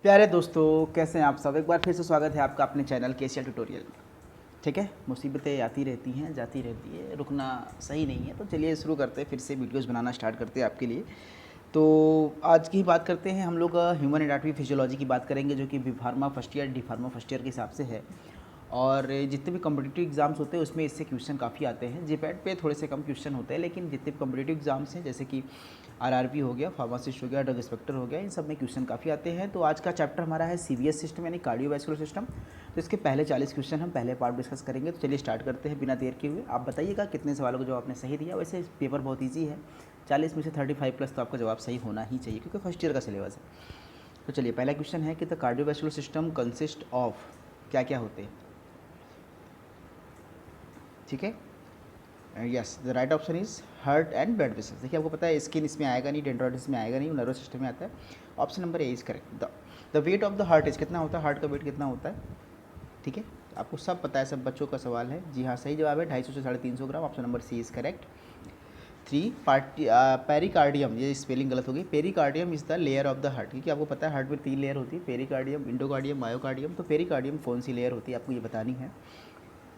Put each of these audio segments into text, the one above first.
प्यारे दोस्तों, कैसे हैं आप सब। एक बार फिर से स्वागत है आपका अपने चैनल केसीएल ट्यूटोरियल में। ठीक है, मुसीबतें आती रहती हैं, जाती रहती है, रुकना सही नहीं है। तो चलिए शुरू करते हैं, फिर से वीडियोस बनाना स्टार्ट करते हैं आपके लिए। तो आज की बात करते हैं हम लोग ह्यूमन एनाटॉमी फिजियोलॉजी की बात करेंगे, जो कि B pharma first year D pharma first year के हिसाब से है। और जितने भी कॉम्पिटिटिव एग्ज़ाम्स होते हैं उसमें इससे क्वेश्चन काफ़ी आते हैं। जीपैट पे थोड़े से कम क्वेश्चन होते हैं, लेकिन जितने भी कॉम्पिटिटिव एग्ज़ाम्स हैं, जैसे कि आरआरबी हो गया, फार्मासिस्ट हो गया, ड्रग इंस्पेक्टर हो गया, इन सब में क्वेश्चन काफ़ी आते हैं। तो आज का चैप्टर हमारा है सीवीएस सिस्टम यानी कार्डियोवैस्कुलर सिस्टम। तो इसके पहले 40 क्वेश्चन हम पहले पार्ट डिस्कस करेंगे। तो चलिए स्टार्ट करते हैं बिना देर के हुए। आप बताइएगा कितने सवालों का जवाब आपने सही दिया। वैसे पेपर बहुत ईजी है, 40 में से 35 प्लस तो आपका जवाब सही होना ही चाहिए, क्योंकि फर्स्ट ईयर का सिलेबस है। तो चलिए पहला क्वेश्चन है कि the cardiovascular system consist of, क्या क्या होते हैं। ठीक है, yes, the right option is heart and blood vessels. देखिए आपको पता है स्किन इसमें आएगा नहीं, डेंड्राइटिस में आएगा नहीं, नर्वस सिस्टम में आता है। Option number A is correct. The weight of the heart is, कितना होता है हार्ट का वेट, कितना होता है। ठीक है, आपको सब पता है, सब बच्चों का सवाल है। जी हाँ, सही जवाब है 250 से 350 gram. Option number C is correct. 3 pericardium, ये स्पेलिंग गलत हो गई। Pericardium is the layer of the heart, क्योंकि आपको पता है हार्ट में 3 लेयर होती है, पेरिकार्डियम, इंडोकार्डियम, मायोकार्डियम। तो पेरिकार्डियम कौन सी लेयर होती है आपको ये बतानी है।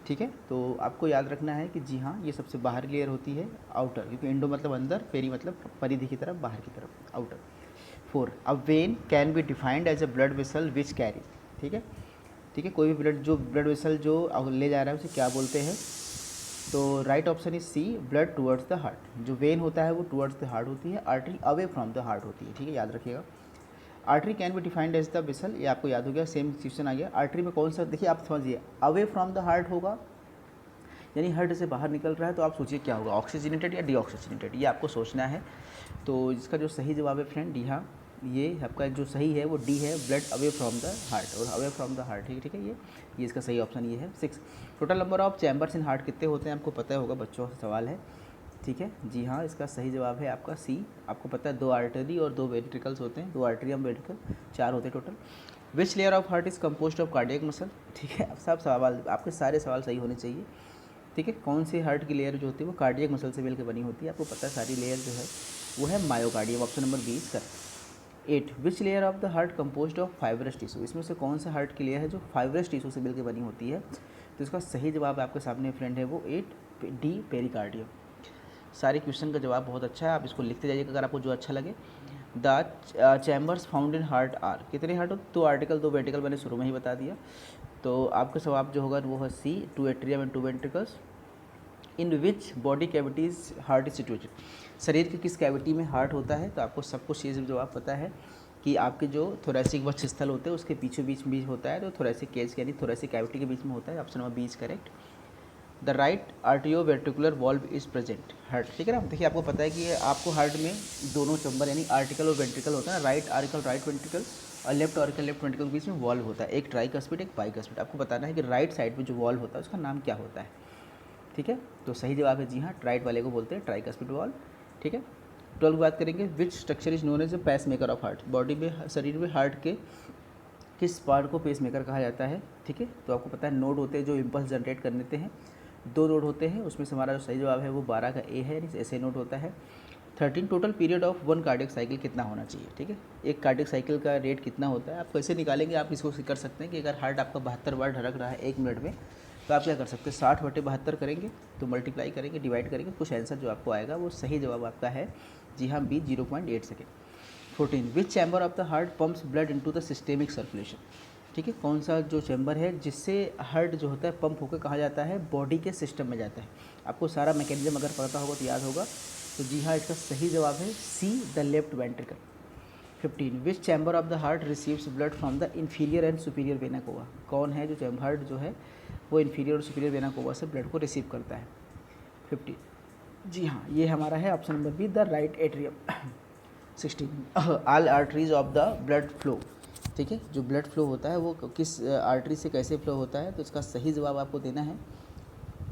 ठीक है, तो आपको याद रखना है कि जी हाँ, ये सबसे बाहर लेयर होती है, आउटर, क्योंकि इंडो मतलब अंदर, पेरी मतलब परिधि की तरफ, बाहर की तरफ, outer. 4, a vein can be defined as a blood vessel which carry. ठीक है, ठीक है, कोई भी ब्लड वेसल जो ले जा रहा है उसे क्या बोलते हैं। तो right option is C, blood towards the heart. जो वेन होता है वो टुवर्ड्स द हार्ट होती है, artery away from the heart होती है। ठीक है, याद रखिएगा। Artery can be defined as the vessel, ये आपको याद हो गया, सेम क्वेश्चन आ गया। आर्टरी में कौन सा, देखिए आप समझिए, अवे फ्रॉम द हार्ट होगा यानी हार्ट से बाहर निकल रहा है, तो आप सोचिए क्या होगा, ऑक्सीजनेटेड या डीऑक्सीजनेटेड, ये आपको सोचना है। तो इसका जो सही जवाब है फ्रेंड, डी हाँ, ये आपका जो सही है वो डी है, blood away from the heart, और अवे फ्रॉम द हार्ट। ठीक है, ये इसका सही ऑप्शन ये है। 6, total number of chambers in heart कितने होते हैं, आपको पता होगा, बच्चों का सवाल है। ठीक है, जी हाँ, इसका सही जवाब है आपका सी। आपको पता है 2 आर्टरी और 2 वेंट्रिकल्स होते हैं, 2 आर्टरी और वेंट्रिकल, 4 होते हैं total. Which layer of heart is composed of cardiac muscle. ठीक है, अब सब सवाल, आपके सारे सवाल सही होने चाहिए। ठीक है, कौन सी हार्ट की लेयर जो होती है वो कार्डियक मसल से मिलकर बनी होती है, आपको पता है सारी लेयर जो है वो है मायोकार्डियम। ऑप्शन नंबर 20 कर। 8, which layer of the heart composed of fibrous tissue. इसमें से कौन सा हार्ट की लेयर है जो फाइब्रस टिश्यू से मिलकर बनी होती है। तो इसका सही जवाब आपके सामने फ्रेंड है वो 8, डी पेरिकार्डियम। सारे क्वेश्चन का जवाब बहुत अच्छा है, आप इसको लिखते जाइएगा अगर आपको जो अच्छा लगे। The chambers found in heart are, कितने हार्ट हो, 2 आर्टिकल 2 वेंट्रिकल, मैंने शुरू में ही बता दिया। तो आपका जवाब जो होगा वो है सी, 2 atrium and 2 ventricles. In which body cavities heart is situated, शरीर की किस कैविटी में हार्ट होता है। तो आपको सब कुछ ये जवाब पता है कि आपके जो थोरेसिक वक्षस्थल होते हैं उसके पीछे बीच में होता है, तो थोरेसिक केज यानी थोरेसिक कैविटी के बीच में होता है। Option number 20 correct. The right RTO ventricular valve is present heart. ठीक है ना, देखिए आपको पता है कि आपको हार्ट में दोनों चैम्बर यानी आर्टिकल और वेंट्रिकल होता है, राइट आर्टिकल राइट वेंट्रिकल और लेफ्ट आर्टिकल लेफ्ट वेंट्रिकल के बीच में वॉल्व होता है, एक ट्राइकस्पिड एक बाइकस्पिड। आपको बताना है कि राइट साइड में जो वॉल्व होता है उसका नाम क्या होता है। ठीक है, तो सही जवाब है जी हाँ, राइट वाले को बोलते हैं ट्राइकस्पिड वॉल्व। ठीक है, 12 की बात करेंगे, which structure is known as a pacemaker of heart. Body में, शरीर में हार्ट के किस पार्ट को पेस मेकर कहा जाता है। ठीक है, तो आपको पता है नोड होते हैं जो इम्पल्स जनरेट कर देते हैं, 2 नोड होते हैं, उसमें से हमारा जो सही जवाब है वो 12 का ए है, ऐसे नोड होता है। 13, total period of 1 cardiac cycle कितना होना चाहिए। ठीक है, एक कार्डियक साइकिल का रेट कितना होता है, आप कैसे निकालेंगे, आप इसको कर सकते हैं कि अगर हार्ट आपका 72 बार धड़क रहा है 1 मिनट में, तो आप क्या कर सकते हैं, 60/72 करेंगे, तो मल्टीप्लाई करेंगे, डिवाइड करेंगे, कुछ आंसर जो आपको आएगा वो सही जवाब आपका है जी हाँ, B, 0.8 second. 14, which chamber of the heart pumps blood into the systemic circulation. ठीक है, कौन सा जो चैम्बर है जिससे हार्ट जो होता है पंप होकर कहा जाता है बॉडी के सिस्टम में जाता है। आपको सारा मैकेनिज्म अगर पता होगा तो याद होगा। तो जी हाँ, इसका सही जवाब है C, the left ventricle. 15, which chamber of the heart receives blood from the inferior and superior vena cava. कौन है जो हार्ट जो है वो इन्फीरियर और सुपीरियर वेना कोवा से ब्लड को रिसीव करता है। 15, जी हाँ, ये हमारा है option number B, the right atrium. 16, all arteries of the blood flow. ठीक है, जो ब्लड फ्लो होता है वो किस आर्टरी से कैसे फ्लो होता है, तो इसका सही जवाब आपको देना है।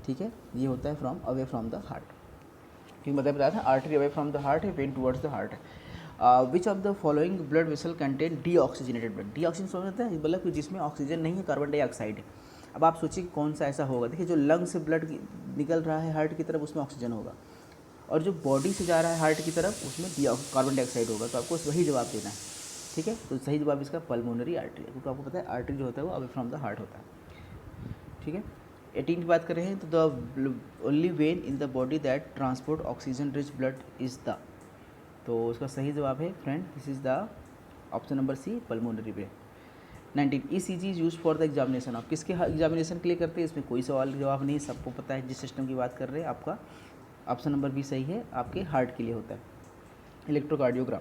ठीक है, ये होता है from away from the heart, क्योंकि मतलब बताया था artery away from the heart है, वेन टुवर्ड्स द हार्ट है। Which of the following blood vessel contain D oxygenated blood. D oxygen समझ होता है, मतलब कि जिसमें ऑक्सीजन नहीं है, कार्बन डाइऑक्साइड है। अब आप सोचिए कौन सा ऐसा होगा। देखिए, जो लंग से ब्लड निकल रहा है हार्ट की तरफ उसमें ऑक्सीजन होगा, और जो बॉडी से जा रहा है हार्ट की तरफ उसमें कार्बन डाइऑक्साइड होगा। तो आपको वही जवाब देना है। ठीक है, तो सही जवाब इसका पल्मोनरी आर्टरी है, क्योंकि आपको पता है आर्टरी जो होता है वो अवे फ्रॉम द हार्ट होता है। ठीक है, 18 की बात कर रहे हैं, तो the only vein in the body that transport oxygen rich blood is the, तो उसका सही जवाब है friend this is the option number C pulmonary vein. 19 ECG is use for the examination, आप किसके एग्जामिनेशन के लिए करते हैं, इसमें कोई सवाल जवाब नहीं, सबको पता है जिस सिस्टम की बात कर रहे हैं, आपका ऑप्शन नंबर बी सही है, आपके हार्ट के लिए होता है। Electrocardiogram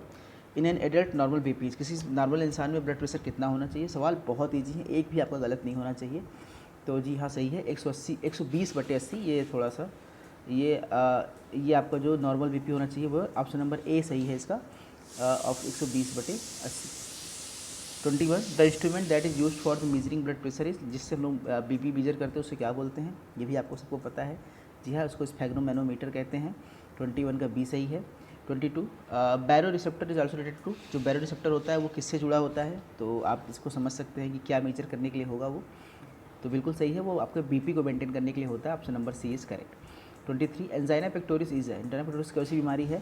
in an adult normal BP, किसी नॉर्मल इंसान में ब्लड प्रेशर कितना होना चाहिए, सवाल बहुत ईजी है, एक भी आपका गलत नहीं होना चाहिए। तो जी हाँ सही है 180 120/80, ये थोड़ा सा ये आपका जो नॉर्मल बीपी होना चाहिए वो ऑप्शन नंबर ए सही है इसका, of 120/80। 21 the instrument that is use for the measuring blood pressure is, जिससे हम लोग बीपी मेजर करते हैं उसे क्या बोलते हैं, ये भी आपको सबको पता है, जी हाँ उसको स्फेग्नोमैनोमीटर कहते हैं। 21 का बी सही है। 22 baroreceptor is also related to, जो बैरो रिसेप्टर होता है वो किससे जुड़ा होता है, तो आप इसको समझ सकते हैं कि क्या मेजर करने के लिए होगा वो, तो बिल्कुल सही है, वो आपके बीपी को मेंटेन करने के लिए होता है, option number C is correct. 23 angina pectoris is है, एंजाइना पेक्टोरिस कैसी बीमारी है,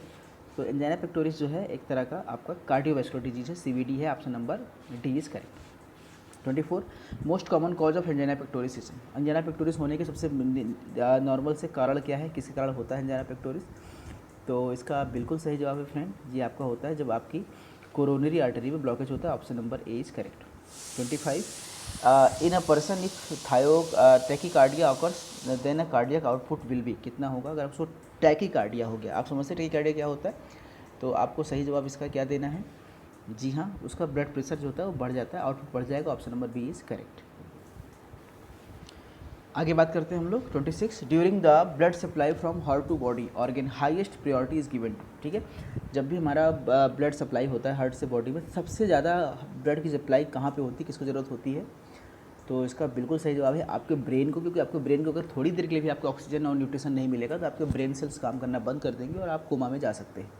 तो एंजाइना पेक्टोरिस जो है एक तरह का आपका कार्डियोवैस्कुलर डिजीज है, CVD है, option number D is correct. 24 most common cause of angina pectoris is, angina pectoris होने के सबसे नॉर्मल से कारण क्या है, किसके कारण होता है एंजाइना पेक्टोरिस, तो इसका बिल्कुल सही जवाब है फ्रेंड, ये आपका होता है जब आपकी कोरोनरी आर्टरी में ब्लॉकेज होता है, option number A is correct. 25 in a person if tachycardia occurs then a cardiac output will be, कितना होगा अगर आपको टैकीकार्डिया हो गया, आप समझते हैं टैकीकार्डिया क्या होता है, तो आपको सही जवाब इसका क्या देना है, जी हाँ उसका ब्लड प्रेशर जो होता है वो बढ़ जाता है, आउटपुट बढ़ जाएगा, option number B is correct. आगे बात करते हैं हम लोग 26 during the blood supply from heart to body organ highest priority is given to, ठीक है, जब भी हमारा ब्लड सप्लाई होता है हार्ट से बॉडी में, सबसे ज़्यादा ब्लड की सप्लाई कहाँ पे होती है, किसको ज़रूरत होती है, तो इसका बिल्कुल सही जवाब है आपके ब्रेन को, क्योंकि आपके ब्रेन को अगर थोड़ी देर के लिए भी आपको ऑक्सीजन और न्यूट्रिशन नहीं मिलेगा तो आपके ब्रेन सेल्स काम करना बंद कर देंगे और आप कोमा में जा सकते हैं।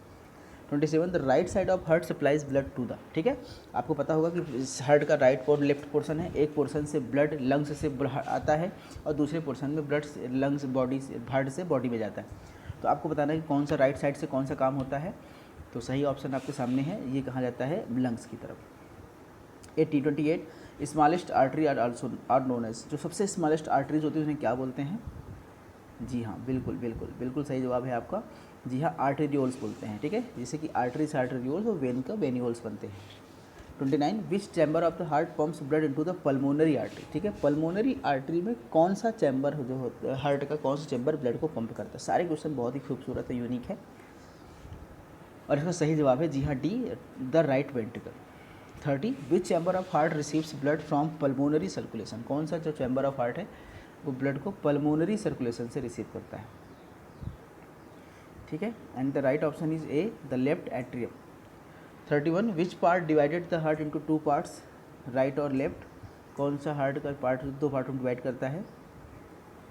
27 the right side of heart supplies blood to the, ठीक है, आपको पता होगा कि हार्ट का राइट और लेफ्ट पोर्शन है, एक पोर्शन से ब्लड लंग्स से आता है और दूसरे पोर्शन में ब्लड लंग्स बॉडी से हार्ट से बॉडी में जाता है, तो आपको बताना है कि कौन सा राइट साइड से कौन सा काम होता है, तो सही ऑप्शन आपके सामने है, ये कहा जाता है लंग्स की तरफ। 28 smallest artery are also are known as, जो सबसे स्मॉलेस्ट आर्टरीज होती है उन्हें क्या बोलते हैं, जी हाँ बिल्कुल बिल्कुल बिल्कुल सही जवाब है आपका, जी हाँ आर्टेरियोल्स बोलते हैं, ठीक है, जैसे कि आर्टरी से आर्टेरियोल्स और वेन का वेन्यूल्स बनते हैं। 29 which chamber of the heart pumps blood into the pulmonary artery, ठीक है, पल्मोनरी आर्टरी में कौन सा चैम्बर जो होता है हार्ट का, कौन सा चैम्बर ब्लड को पंप करता है, सारे क्वेश्चन बहुत ही खूबसूरत है, यूनिक है, और इसका सही जवाब है जी हाँ D the right ventricle. 30 which chamber of heart receives blood from pulmonary circulation, कौन सा जो चैम्बर ऑफ हार्ट है वो ब्लड को पल्मोनरी सर्कुलेशन से रिसीव करता है, ठीक है, and the right option is a the left atrium. 31 which part divided the heart into two parts, right और लेफ्ट, कौन सा हार्ट का पार्ट दो पार्ट में डिवाइड करता है,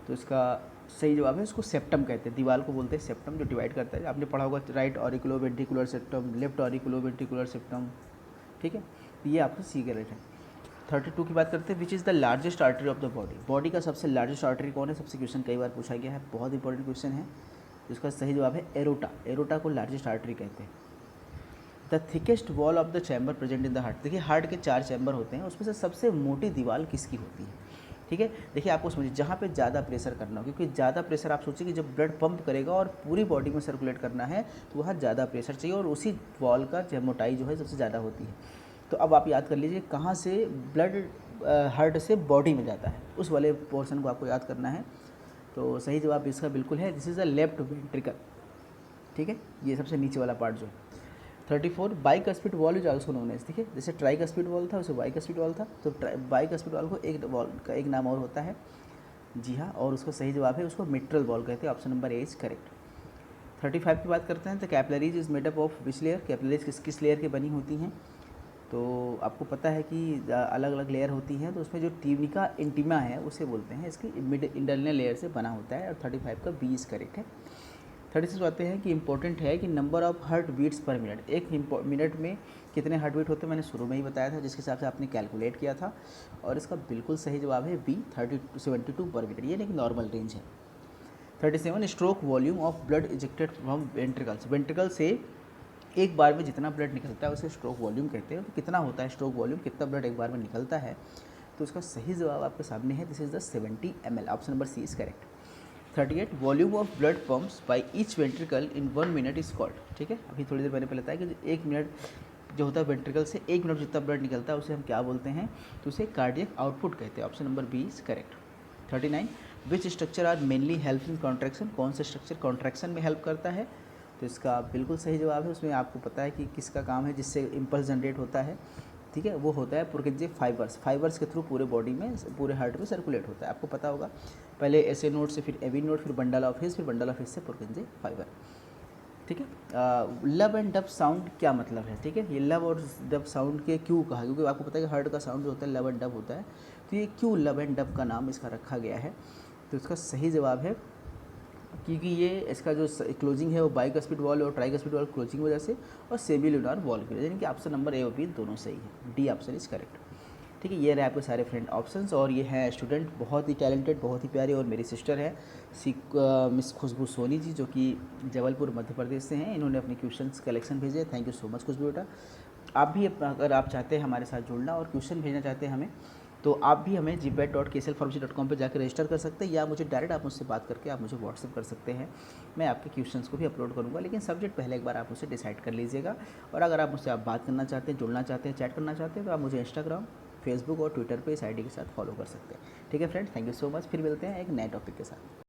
तो इसका सही जवाब है इसको सेप्टम कहते हैं, दीवार को बोलते हैं सेप्टम, जो डिवाइड करता है, आपने पढ़ा होगा right auriculo ventricular septum, left auriculo ventricular septum, ठीक है, ये आपका सी करेक्ट है। 32 की बात करते हैं which is the largest artery of the body, body का सबसे लार्जेस्ट आर्टरी कौन है, सबसे क्वेश्चन कई बार पूछा गया है, बहुत इंपॉर्टेंट क्वेश्चन है, जिसका सही जवाब है एरोटा, एरोटा को लार्जेस्ट आर्टरी कहते हैं। The thickest wall of the chamber present in the heart, देखिए हार्ट के 4 चैम्बर होते हैं, उसमें से सबसे मोटी दीवार किसकी होती है, ठीक है, देखिए आपको समझिए जहाँ पे ज़्यादा प्रेशर करना हो, क्योंकि ज़्यादा प्रेशर आप सोचिए कि जब ब्लड पंप करेगा और पूरी बॉडी में सर्कुलेट करना है तो वहाँ ज़्यादा प्रेशर चाहिए और उसी वॉल का मोटाई जो है सबसे ज़्यादा होती है, तो अब आप याद कर लीजिए कहाँ से ब्लड हार्ट से बॉडी में जाता है, उस वाले पोर्शन को आपको याद करना है, तो सही जवाब इसका बिल्कुल है this is the left ventricle, ठीक है, ये सबसे नीचे वाला पार्ट जो है। 34 bicuspid valve is also known as, ठीक है, जैसे ट्राइकस्पिड वॉल था उसे बाइकस्पिड वॉल था, तो बाइकस्पिड वॉल को एक वॉल का एक नाम और होता है, जी हाँ, और उसका सही जवाब है उसको मिट्रल वॉल कहते हैं, option number A is correct. 35 की बात करते हैं तो capillaries is made up of which layer, capillaries किस किस लेयर की बनी होती हैं, तो आपको पता है कि अलग अलग लेयर होती हैं, तो उसमें जो ट्यूनिका इंटीमा है उसे बोलते हैं, इसकी मिड इंटरनल लेयर से बना होता है, और 35 का बी इज करेक्ट है। 36 आते हैं कि इंपॉर्टेंट है कि number of heart beats per minute, एक मिनट में कितने हार्ट बीट होते हैं, मैंने शुरू में ही बताया था जिसके हिसाब से आपने कैलकुलेट किया था, और इसका बिल्कुल सही जवाब है बी 72 पर मिनट, ये लेकिन नॉर्मल रेंज है। 37 stroke volume of blood ejected from ventricles, ventricle से एक बार में जितना ब्लड निकलता है उसे स्ट्रोक वॉल्यूम कहते हैं। तो कितना होता है स्ट्रोक वॉल्यूम, कितना ब्लड एक बार में निकलता है, तो उसका सही जवाब आपके सामने है, this is the 70 ml। Option number C is correct. 38 volume of blood pumps by each ventricle in 1 minute is called. ठीक है, अभी थोड़ी देर मैंने पहले बताया कि 1 मिनट जो होता है वेंट्रिकल से 1 मिनट जितना ब्लड निकलता है उसे हम क्या बोलते हैं, तो उसे कार्डियक आउटपुट कहते हैं। Option number B is correct. 39 which structure are mainly help in contraction, कौन सा स्ट्रक्चर कॉन्ट्रैक्शन में हेल्प करता है, तो इसका बिल्कुल सही जवाब है। उसमें आपको पता है कि किसका काम है जिससे इम्पल्स जनरेट होता है, ठीक है, वो होता है पुरकिंजे फाइबर्स। फाइबर्स के थ्रू पूरे बॉडी में, पूरे हार्ट में सर्कुलेट होता है, आपको पता होगा। पहले एसए नोड से फिर एवी नोड, फिर बंडल ऑफ हिस, फिर बंडल ऑफ हिस से पुरकिंजे फाइबर। ठीक है, लब एंड डब साउंड क्या मतलब है, ठीक है, ये लब और डब साउंड के क्यों कहा, क्योंकि आपको पता है कि हार्ट का साउंड जो होता है लब एंड डब होता है, तो ये क्यों लब एंड डब का नाम इसका रखा गया है, तो इसका सही जवाब है क्योंकि ये इसका जो क्लोजिंग है वो बाइकस्पिड वॉल और ट्राइकस्पिड वॉल क्लोजिंग वजह से, और सेमी ल्यूनार वॉल की वजह, यानी कि ऑप्शन नंबर ए और बी दोनों सही है, डी ऑप्शन इज करेक्ट। ठीक है, ये रहे आपके सारे फ्रेंड ऑप्शंस, और ये हैं स्टूडेंट बहुत ही टैलेंटेड, बहुत ही प्यारे, और मेरी सिस्टर है मिस खुशबू सोनी जी, जो कि जबलपुर मध्य प्रदेश से हैं। इन्होंने अपने क्वेश्चंस कलेक्शन भेजे, थैंक यू सो मच खुशबू बेटा। आप भी अगर आप चाहते हैं हमारे साथ जुड़ना और क्वेश्चन भेजना चाहते हैं हमें, तो आप भी हमें gpet.kslpharmacy.com पर जाकर रजिस्टर कर सकते हैं, या मुझे डायरेक्ट आप मुझसे बात करके आप मुझे व्हाट्सअप कर सकते हैं। मैं आपके क्वेश्चंस को भी अपलोड करूंगा, लेकिन सब्जेक्ट पहले एक बार आप मुझसे डिसाइड कर लीजिएगा। और अगर आप मुझसे बात करना चाहते हैं, जुड़ना चाहते हैं, चैट करना चाहते हैं, तो आप मुझे इंस्टाग्राम, फेसबुक और ट्विटर पर इस आईडी के साथ फॉलो कर सकते हैं। ठीक है friend, thank you so much, फिर मिलते हैं एक नए टॉपिक के साथ।